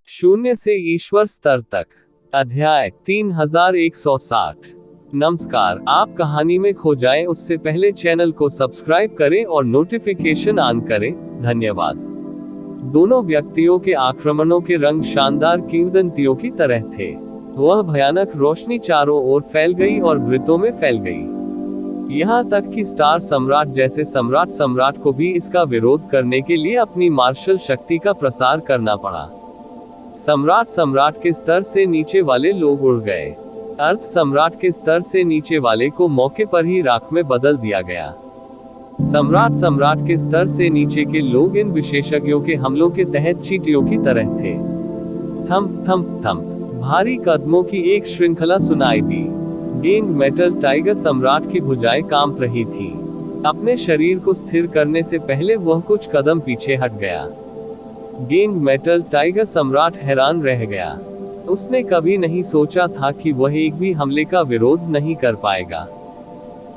शून्य से ईश्वर स्तर तक। अध्याय 3160। नमस्कार, आप कहानी में खो जाएं उससे पहले चैनल को सब्सक्राइब करें और नोटिफिकेशन ऑन करें। धन्यवाद। दोनों व्यक्तियों के आक्रमणों के रंग शानदार किंवदंतियों की तरह थे। वह भयानक रोशनी चारों ओर फैल गई और वृत्तों में फैल गई। यहाँ तक कि स्टार सम्राट जैसे सम्राट को भी इसका विरोध करने के लिए अपनी मार्शल शक्ति का प्रसार करना पड़ा। सम्राट के स्तर से नीचे वाले लोग उड़ गए। अर्थ सम्राट के स्तर से नीचे वाले को मौके पर ही राख में बदल दिया गया। सम्राट के स्तर से नीचे के लोग इन विशेषज्ञों के हमलों के तहत चींटियों की तरह थे। थम्प थम्प थम्प भारी कदमों की एक श्रृंखला सुनाई दी। गेंद मेटल टाइगर सम्राट की भुजाएं कांप रही थी। अपने शरीर को स्थिर करने से पहले वह कुछ कदम पीछे हट गया। गेंद मेटल टाइगर सम्राट हैरान रह गया। उसने कभी नहीं सोचा था कि वह एक भी हमले का विरोध नहीं कर पाएगा।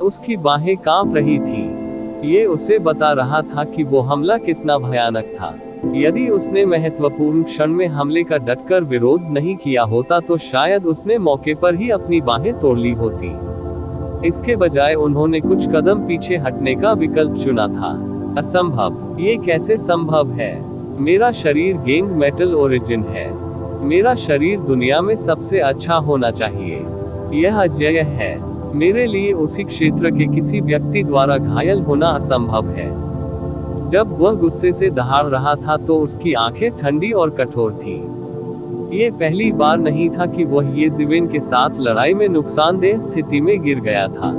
उसकी बाहें कांप रही थी। ये उसे बता रहा था कि वो हमला कितना भयानक था। यदि उसने महत्वपूर्ण क्षण में हमले का डटकर विरोध नहीं किया होता तो शायद उसने मौके पर ही अपनी बाहें तोड़ ली होती। इसके बजाय उन्होंने कुछ कदम पीछे हटने का विकल्प चुना था। असंभव, ये कैसे संभव है? मेरा शरीर गेंद मेटल ओरिजिन है। मेरा शरीर दुनिया में सबसे अच्छा होना चाहिए। यह अजेय है। मेरे लिए उसी क्षेत्र के किसी व्यक्ति द्वारा घायल होना असंभव है। जब वह गुस्से से दहाड़ रहा था तो उसकी आंखें ठंडी और कठोर थीं। ये पहली बार नहीं था कि वह येज़िवेन के साथ लड़ाई में नुकसानदेह स्थिति में गिर गया था।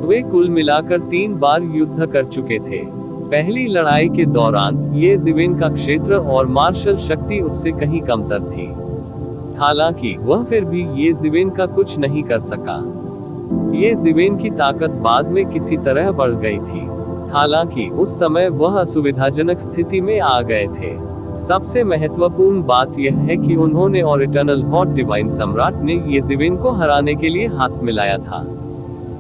वे कुल मिलाकर 3 बार युद्ध कर चुके थे। पहली लड़ाई के दौरान येज़िवेन का क्षेत्र और मार्शल शक्ति उससे कहीं कमतर थी। हालांकि वह फिर भी येज़िवेन का कुछ नहीं कर सका। येज़िवेन की ताकत बाद में किसी तरह बढ़ गई थी। हालांकि उस समय वह असुविधाजनक स्थिति में आ गए थे। सबसे महत्वपूर्ण बात यह है कि उन्होंने और इटर्नल हॉट डिवाइन सम्राट ने येज़िवेन को हराने के लिए हाथ मिलाया था।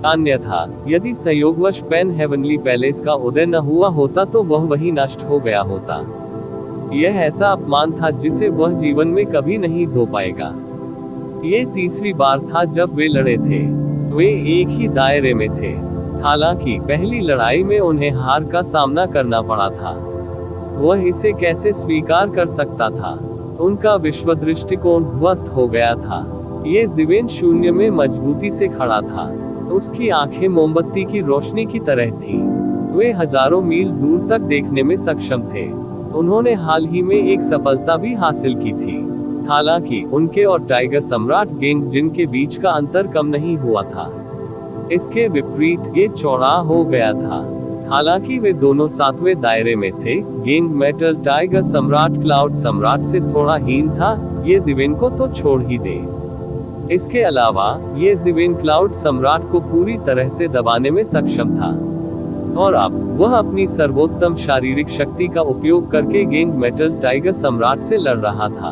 अन्यथा यदि संयोगवश पेन हेवनली पैलेस का उदय न हुआ होता तो वह वही नष्ट हो गया होता। यह ऐसा अपमान था जिसे वह जीवन में कभी नहीं धो पाएगा। ये तीसरी बार था जब वे लड़े थे। वे एक ही दायरे में थे। हालांकि पहली लड़ाई में उन्हें हार का सामना करना पड़ा था। वह इसे कैसे स्वीकार कर सकता था? उनका विश्व दृष्टिकोण ध्वस्त हो गया था। येज़िवेन शून्य में मजबूती से खड़ा था। उसकी आंखें मोमबत्ती की रोशनी की तरह थीं। वे हजारों मील दूर तक देखने में सक्षम थे। उन्होंने हाल ही में एक सफलता भी हासिल की थी। हालांकि उनके और टाइगर सम्राट गेंग जिनके बीच का अंतर कम नहीं हुआ था। इसके विपरीत ये चौड़ा हो गया था। हालांकि वे दोनों 7वें दायरे में थे। गेंग मेटल टाइगर सम्राट क्लाउड सम्राट से थोड़ा हीन था। येज़िवेन को तो छोड़ ही दे। इसके अलावा येज़िवेन क्लाउड सम्राट को पूरी तरह से दबाने में सक्षम था और अब वह अपनी सर्वोत्तम शारीरिक शक्ति का उपयोग करके गेंद मेटल टाइगर सम्राट से लड़ रहा था।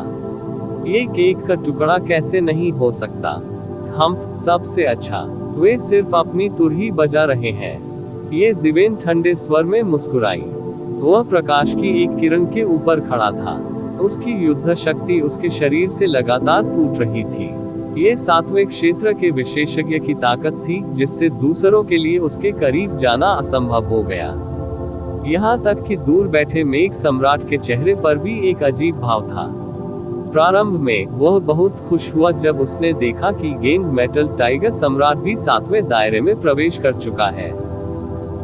ये केक का टुकड़ा कैसे नहीं हो सकता? हम सबसे अच्छा। वे सिर्फ अपनी तुरही बजा रहे हैं। येज़िवेन ठंडे स्वर में मुस्कुराई। वह प्रकाश की एक किरण के ऊपर खड़ा था। उसकी युद्ध शक्ति उसके शरीर से लगातार फूट रही थी। ये 7वें क्षेत्र के विशेषज्ञ की ताकत थी जिससे दूसरों के लिए उसके करीब जाना असंभव हो गया। यहाँ तक कि दूर बैठे मेघ सम्राट के चेहरे पर भी एक अजीब भाव था। प्रारंभ में वह बहुत खुश हुआ जब उसने देखा कि गेंद मेटल टाइगर सम्राट भी 7वें दायरे में प्रवेश कर चुका है।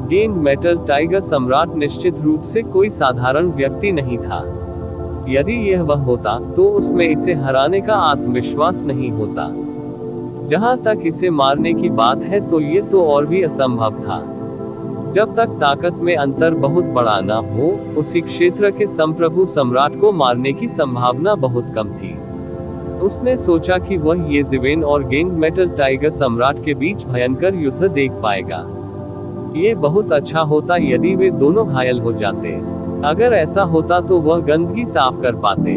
गेंद मेटल टाइगर सम्राट निश्चित रूप से कोई साधारण व्यक्ति नहीं था। यदि यह वह होता तो उसमें इसे हराने का आत्मविश्वास नहीं होता। जहां तक इसे मारने की बात है तो ये तो और भी असंभव था। जब तक ताकत में अंतर बहुत बड़ा न हो, उसी क्षेत्र के संप्रभु सम्राट को मारने की संभावना बहुत कम थी। उसने सोचा कि वह येज़िवेन और गेंग मेटल टाइगर सम्राट के बीच भयंकर युद्ध देख पाएगा। ये बहुत अच्छा होता यदि वे दोनों घायल हो जाते। अगर ऐसा होता तो वह गंदगी साफ कर पाते।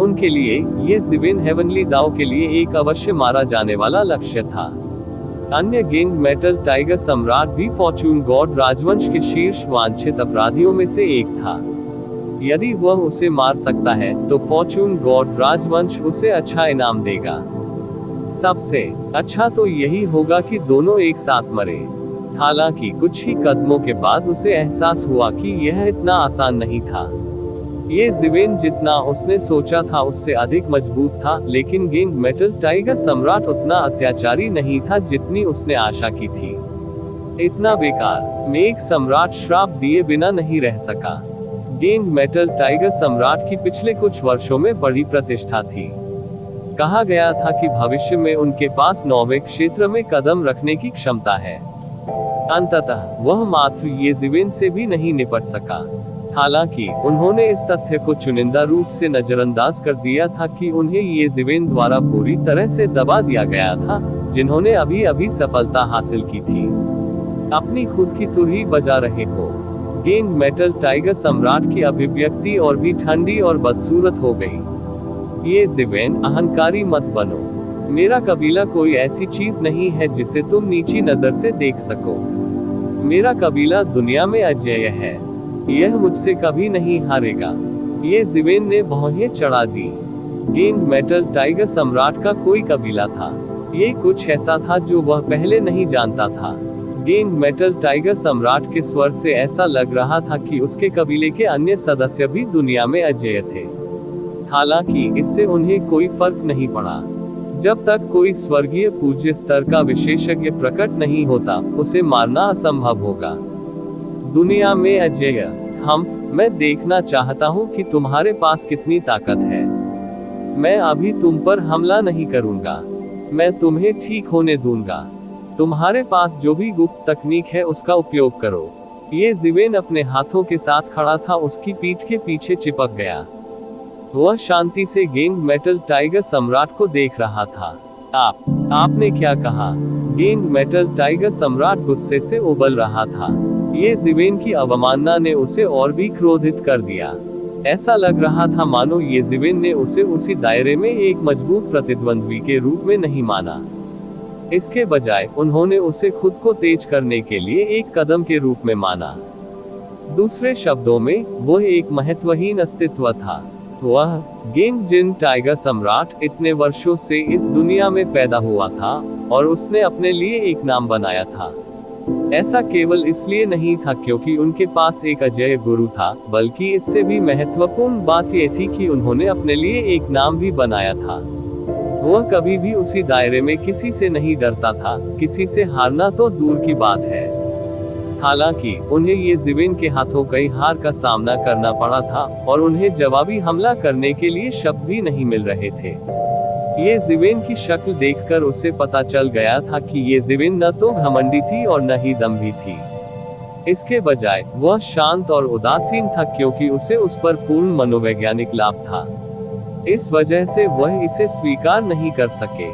उनके लिए येज़िवेन हेवनली दाव के लिए एक अवश्य मारा जाने वाला लक्ष्य था। अन्य गेंग मेटल टाइगर सम्राट भी फॉर्चून गॉड राजवंश के शीर्ष वांछित अपराधियों में से एक था। यदि वह उसे मार सकता है तो फॉर्च्यून गॉड राजवंश उसे अच्छा इनाम देगा। सबसे अच्छा तो यही होगा कि दोनों एक साथ मरे। हालांकि कुछ ही कदमों के बाद उसे एहसास हुआ कि यह इतना आसान नहीं था। ये ज़िवेन जितना उसने सोचा था उससे अधिक मजबूत था, लेकिन गेंग मेटल टाइगर सम्राट उतना अत्याचारी नहीं था जितनी उसने आशा की थी। इतना बेकार मेघ सम्राट श्राप दिए बिना नहीं रह सका। गेंग मेटल टाइगर सम्राट की पिछले कुछ वर्षों में बड़ी प्रतिष्ठा थी। कहा गया था कि भविष्य में उनके पास नौवें क्षेत्र में कदम रखने की क्षमता है। अंततः वह मात्र ये ज़िवेन से भी नहीं निपट सका। हालांकि उन्होंने इस तथ्य को चुनिंदा रूप से नजरअंदाज कर दिया था कि उन्हें ये ज़िवेन द्वारा पूरी तरह से दबा दिया गया था, जिन्होंने अभी अभी सफलता हासिल की थी। अपनी खुद की तुरही बजा रहे हो। गेंग मेटल टाइगर सम्राट की अभिव्यक्ति और भी ठंडी और बदसूरत हो गई। ये ज़िवेन, अहंकारी मत बनो। मेरा कबीला कोई ऐसी चीज नहीं है जिसे तुम नीची नजर से देख सको। मेरा कबीला दुनिया में अजेय है। यह मुझसे कभी नहीं हारेगा। ये ज़िवेन ने भौहें चढ़ा दी। गेंग मेटल टाइगर सम्राट का कोई कबीला था। ये कुछ ऐसा था जो वह पहले नहीं जानता था। गेंग मेटल टाइगर सम्राट के स्वर से ऐसा लग रहा था कि उसके कबीले के अन्य सदस्य भी दुनिया में अजेय थे। हालांकि इससे उन्हें कोई फर्क नहीं पड़ा। जब तक कोई स्वर्गीय पूज्य स्तर का विशेषज्ञ प्रकट नहीं होता, उसे मारना असंभव होगा। दुनिया में अजेय मैं देखना चाहता हूँ कि तुम्हारे पास कितनी ताकत है। मैं अभी तुम पर हमला नहीं करूँगा। मैं तुम्हें ठीक होने दूंगा। तुम्हारे पास जो भी गुप्त तकनीक है उसका उपयोग करो। ये ज़िवेन अपने हाथों के साथ खड़ा था, उसकी पीठ के पीछे चिपक गया। वह शांति से गेंग मेटल टाइगर सम्राट को देख रहा था। आपने क्या कहा? गेंग मेटल टाइगर सम्राट गुस्से से उबल रहा था। ये ज़िवेन की अवमानना ने उसे और भी क्रोधित कर दिया। ऐसा लग रहा था मानो ये ज़िवेन ने उसे उसी दायरे में एक मजबूत प्रतिद्वंद्वी के रूप में नहीं माना। इसके बजाय उन्होंने उसे खुद को तेज करने के लिए एक कदम के रूप में माना। दूसरे शब्दों में, वह एक महत्वहीन अस्तित्व था। वह गेंग जिन टाइगर सम्राट इतने वर्षों से इस दुनिया में पैदा हुआ था और उसने अपने लिए एक नाम बनाया था। ऐसा केवल इसलिए नहीं था क्योंकि उनके पास एक अजेय गुरु था, बल्कि इससे भी महत्वपूर्ण बात यह थी कि उन्होंने अपने लिए एक नाम भी बनाया था। वह कभी भी उसी दायरे में किसी से नहीं डरता था, किसी से हारना तो दूर की बात है। हालांकि उन्हें ये ज़िवेन के हाथों कई हार का सामना करना पड़ा था और उन्हें जवाबी हमला करने के लिए शब्द भी नहीं मिल रहे थे। ये ज़िवेन की शक्ल देखकर उसे पता चल गया था कि ये ज़िवेन न तो घमंडी थी और न ही दम्भी थी। इसके बजाय वह शांत और उदासीन था क्योंकि उसे उस पर पूर्ण मनोवैज्ञानिक लाभ था। इस वजह से वह इसे स्वीकार नहीं कर सके।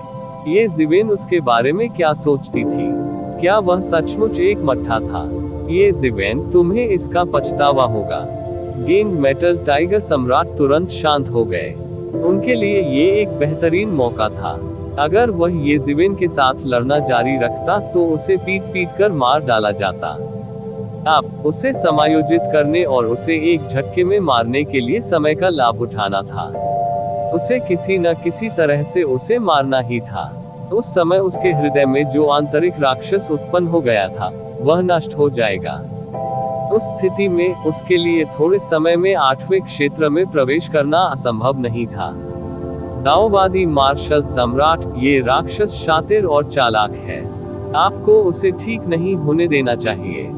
ये ज़िवेन उसके बारे में क्या सोचती थी? क्या वह सचमुच एक मट्ठा था? ये ज़िवेन, तुम्हें इसका पछतावा होगा। गेंग मेटल टाइगर सम्राट तुरंत शांत हो गए। उनके लिए ये एक बेहतरीन मौका था। अगर वह ये ज़िवेन के साथ लड़ना जारी रखता तो उसे पीट कर मार डाला जाता। अब उसे समायोजित करने और उसे एक झटके में मारने के लिए समय का लाभ उठाना था। उसे किसी न किसी तरह से उसे मारना ही था। उस समय उसके हृदय में जो आंतरिक राक्षस उत्पन्न हो गया था, वह नष्ट हो जाएगा। उस स्थिति में उसके लिए थोड़े समय में 8वें क्षेत्र में प्रवेश करना असंभव नहीं था। दाओवादी मार्शल सम्राट, ये राक्षस शातिर और चालाक है। आपको उसे ठीक नहीं होने देना चाहिए।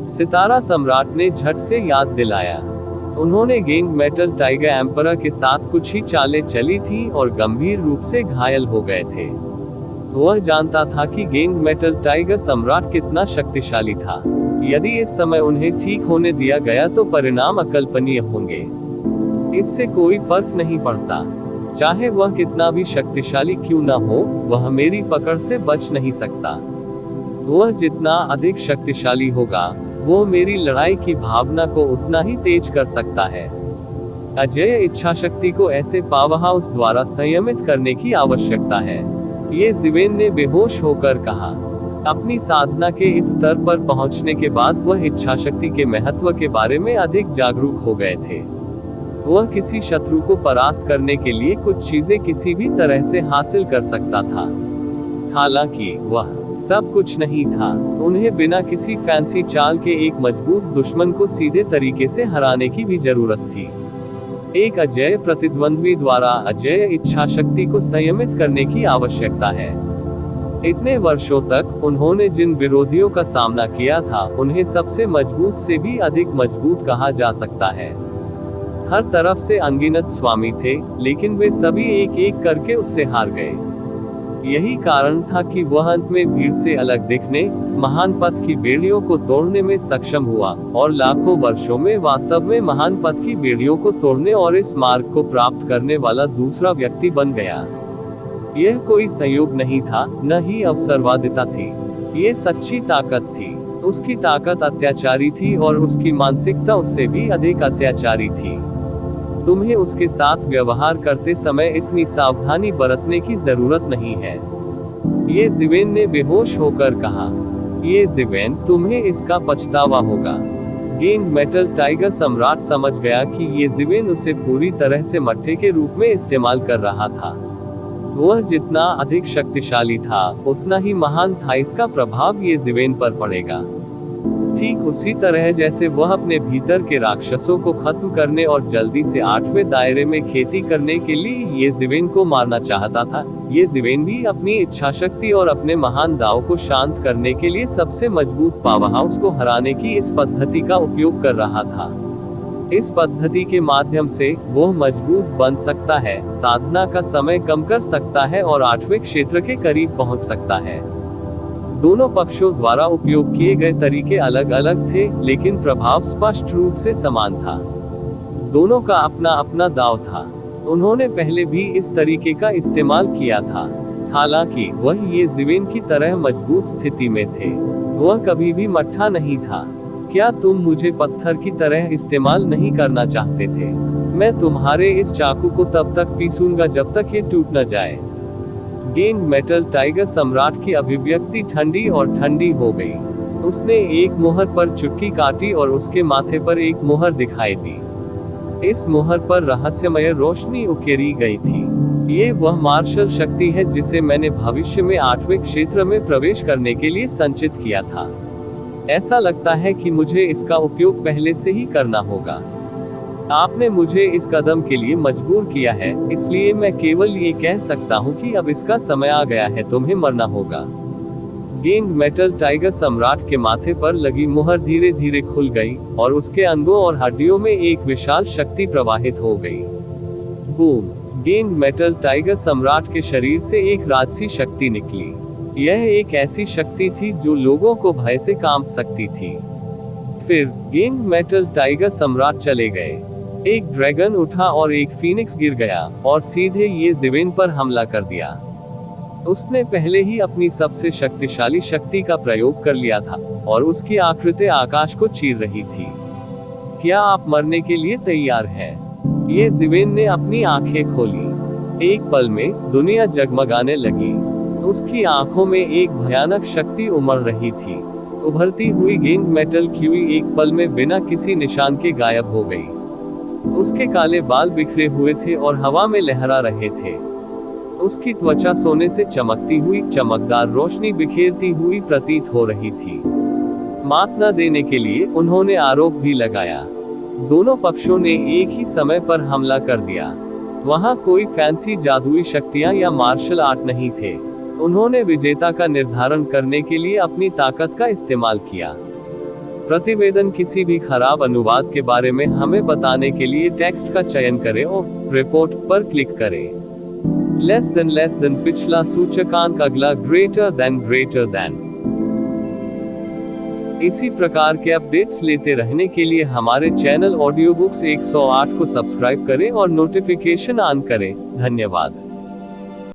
सितारा सम्राट ने झट से याद दिलाया। उन्होंने गेंग मेटल टाइगर एम्परर के साथ कुछ ही चालें चली थी और गंभीर रूप से घायल हो गए थे। वह जानता था कि गेंग मेटल टाइगर सम्राट कितना शक्तिशाली था। यदि इस समय उन्हें ठीक होने दिया गया तो परिणाम अकल्पनीय होंगे। इससे कोई फर्क नहीं पड़ता। चाहे वह कितना भी शक्तिशाली क्यों न हो, वह मेरी पकड़ से बच नहीं सकता। वह जितना अधिक शक्तिशाली होगा, वो मेरी लड़ाई की भावना को उतना ही तेज कर सकता है। अजेय इच्छा शक्ति को ऐसे पावरहाउस द्वारा संयमित करने की आवश्यकता है। ये ज़िवेन ने बेहोश होकर कहा। अपनी साधना के इस स्तर पर पहुंचने के बाद वह इच्छा शक्ति के महत्व के बारे में अधिक जागरूक हो गए थे। वह किसी शत्रु को परास्त करने के लिए कुछ चीजें किसी भी तरह से हासिल कर सकता था। हालांकि वह सब कुछ नहीं था। उन्हें बिना किसी फैंसी चाल के एक मजबूत दुश्मन को सीधे तरीके से हराने की भी जरूरत थी। एक अजेय प्रतिद्वंद्वी द्वारा अजेय इच्छा शक्ति को संयमित करने की आवश्यकता है। इतने वर्षों तक उन्होंने जिन विरोधियों का सामना किया था, उन्हें सबसे मजबूत से भी अधिक मजबूत कहा जा सकता है। हर तरफ से अनगिनत स्वामी थे, लेकिन वे सभी एक एक करके उससे हार गए। यही कारण था कि वह अंत में भीड़ से अलग दिखने, महान पथ की बेड़ियों को तोड़ने में सक्षम हुआ, और लाखों वर्षों में वास्तव में महान पथ की बेड़ियों को तोड़ने और इस मार्ग को प्राप्त करने वाला दूसरा व्यक्ति बन गया। यह कोई संयोग नहीं था, न ही अवसरवादिता थी। ये सच्ची ताकत थी। उसकी ताकत अत्याचारी थी और उसकी मानसिकता उससे भी अधिक अत्याचारी थी। तुम्हें उसके साथ व्यवहार करते समय इतनी सावधानी बरतने की जरूरत नहीं है, ये ज़िवेन ने बेहोश होकर कहा। ये ज़िवेन, तुम्हें इसका पछतावा होगा। गेंद मेटल टाइगर सम्राट समझ गया कि ये ज़िवेन उसे पूरी तरह से मट्टे के रूप में इस्तेमाल कर रहा था। वह जितना अधिक शक्तिशाली था, उतना ही महान था इसका प्रभाव ये ज़िवेन पर पड़ेगा। ठीक उसी तरह जैसे वह अपने भीतर के राक्षसों को खत्म करने और जल्दी से 8वें दायरे में खेती करने के लिए ये ज़िवेन को मारना चाहता था, ये ज़िवेन भी अपनी इच्छा शक्ति और अपने महान दाव को शांत करने के लिए सबसे मजबूत पावरहाउस को हराने की इस पद्धति का उपयोग कर रहा था। इस पद्धति के माध्यम से वो मजबूत बन सकता है, साधना का समय कम कर सकता है और 8वें क्षेत्र के करीब पहुंच सकता है। दोनों पक्षों द्वारा उपयोग किए गए तरीके अलग अलग थे, लेकिन प्रभाव स्पष्ट रूप से समान था। दोनों का अपना अपना दाव था। उन्होंने पहले भी इस तरीके का इस्तेमाल किया था, हालांकि वह ये ज़िवेन की तरह मजबूत स्थिति में थे। वह कभी भी मट्ठा नहीं था। क्या तुम मुझे पत्थर की तरह इस्तेमाल नहीं करना चाहते थे? मैं तुम्हारे इस चाकू को तब तक पीसूंगा जब तक ये टूट न जाए। गेंद मेटल टाइगर सम्राट की अभिव्यक्ति ठंडी और ठंडी हो गई। उसने एक मुहर पर चुटकी काटी और उसके माथे पर एक मुहर दिखाई दी। इस मुहर पर रहस्यमय रोशनी उकेरी गई थी। ये वह मार्शल शक्ति है जिसे मैंने भविष्य में 8वें क्षेत्र में प्रवेश करने के लिए संचित किया था। ऐसा लगता है कि मुझे इसका उपयोग पहले से ही करना होगा। आपने मुझे इस कदम के लिए मजबूर किया है, इसलिए मैं केवल ये कह सकता हूँ कि अब इसका समय आ गया है, तुम्हें मरना होगा। गेंद मेटल टाइगर सम्राट के माथे पर लगी मुहर धीरे धीरे खुल गई और उसके अंगों और हड्डियों में एक विशाल शक्ति प्रवाहित हो गई। बूम! गेंद मेटल टाइगर सम्राट के शरीर से एक राजसी शक्ति निकली। यह एक ऐसी शक्ति थी जो लोगों को भय से कांप सकती थी। फिर गेंद मेटल टाइगर सम्राट चले गए। एक ड्रैगन उठा और एक फीनिक्स गिर गया और सीधे ये ज़िवेन पर हमला कर दिया। उसने पहले ही अपनी सबसे शक्तिशाली शक्ति का प्रयोग कर लिया था और उसकी आकृति आकाश को चीर रही थी। क्या आप मरने के लिए तैयार हैं? ये ज़िवेन ने अपनी आंखें खोली। एक पल में दुनिया जगमगाने लगी। उसकी आंखों में एक भयानक शक्ति उमड़ रही थी। उभरती हुई गेंद मेटल क्यूई एक पल में बिना किसी निशान के गायब हो गई। उसके काले बाल बिखरे हुए थे और हवा में लहरा रहे थे। उसकी त्वचा सोने से चमकती हुई चमकदार रोशनी बिखेरती हुई प्रतीत हो रही थी। मात न देने के लिए उन्होंने आरोप भी लगाया। दोनों पक्षों ने एक ही समय पर हमला कर दिया। वहां कोई फैंसी जादुई शक्तियां या मार्शल आर्ट नहीं थे। उन्होंने विजेता का निर्धारण करने के लिए अपनी ताकत का इस्तेमाल किया। प्रतिवेदन किसी भी खराब अनुवाद के बारे में हमें बताने के लिए टेक्स्ट का चयन करें और रिपोर्ट पर क्लिक करें। लेस देन पिछला सूचकांक, अगला ग्रेटर देन। इसी प्रकार के अपडेट्स लेते रहने के लिए हमारे चैनल ऑडियो बुक्स 108 को सब्सक्राइब करें और नोटिफिकेशन ऑन करें। धन्यवाद।